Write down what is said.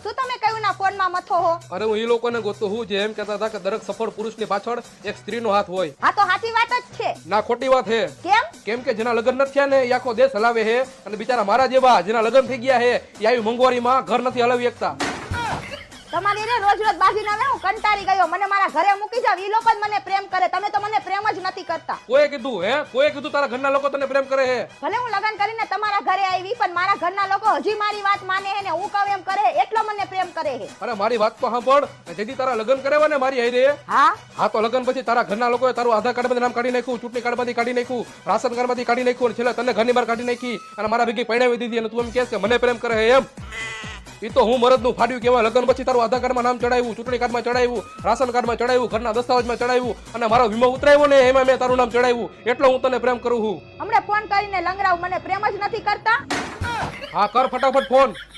શું તમે કયું ના ફોનમાં મથો હો? અરે હું એ લોકોને ગોતું હું જે એમ કહેતા હતા કે દરેક સફળ પુરુષની પાછળ એક સ્ત્રીનો હાથ હોય. હા તો સાચી વાત જ છે. ના ખોટી વાત હે. કેમ? કેમ કે જેના લગ્ન નથી થયા ને એ આખો દેશ હલાવે છે અને બિચારા મારા જેવા જેના લગ્ન થઈ ગયા છે એ આવી મોંઘવારીમાં ઘર નથી હલાવી શકતા. તમારી રે રોજ રોજ બાજી ના હું કંટાળી ગયો. મને મારા ઘરે મૂકી જાવ. ઈ લોકો જ મને પ્રેમ કરે. તમે તો મને પ્રેમ જ નથી કરતા. કોઈએ કીધું હે? કોઈએ કીધું તારા ઘરના લોકો તને પ્રેમ કરે છે? ભલે હું લગન કરીને તમારા ઘરે આવી પણ મારા ઘરના લોકો હજી મારી વાત માને છે ને હું કહું એમ કરે એટલો મને પ્રેમ કરે છે. અરે મારી વાત તો સાંભળ. જેથી તારા લગ્ન કરાવ્યા ને મારી હારે હા તો લગ્ન પછી તારા ઘરના લોકોએ તારું આધાર કાર્ડ માંથી નામ કાઢી નાખ્યું, ચૂંટણી કાર્ડ માંથી કાઢી નાખ્યું, રાશન કાર્ડ માંથી કાઢી નાખ્યું અને છેલ્લે તને ઘરની બહાર કાઢી નાખી અને મારા ભેગી પરણાવી દીધી અને તું એમ કહેશ કે મને પ્રેમ કરે છે એમ? ઈ તો હું મરદનું ફાડ્યું કેવા. લગ્ન પછી તારું આધાર કાર્ડમાં નામ ચડાવ્યું, ચૂંટણી કાર્ડમાં ચડાવ્યું, રાશન કાર્ડમાં ચડાવ્યું, ઘરના દસ્તાવેજમાં ચડાવ્યું અને મારો વીમો ઉતરાવ્યો ને એમાં મેં તારું નામ ચડાવ્યું. એટલો હું તને પ્રેમ કરું છું. હમણાં ફોન કરીને લંગરાવ. મને પ્રેમ જ નથી કરતા. હા કર ફટાફટ ફોન.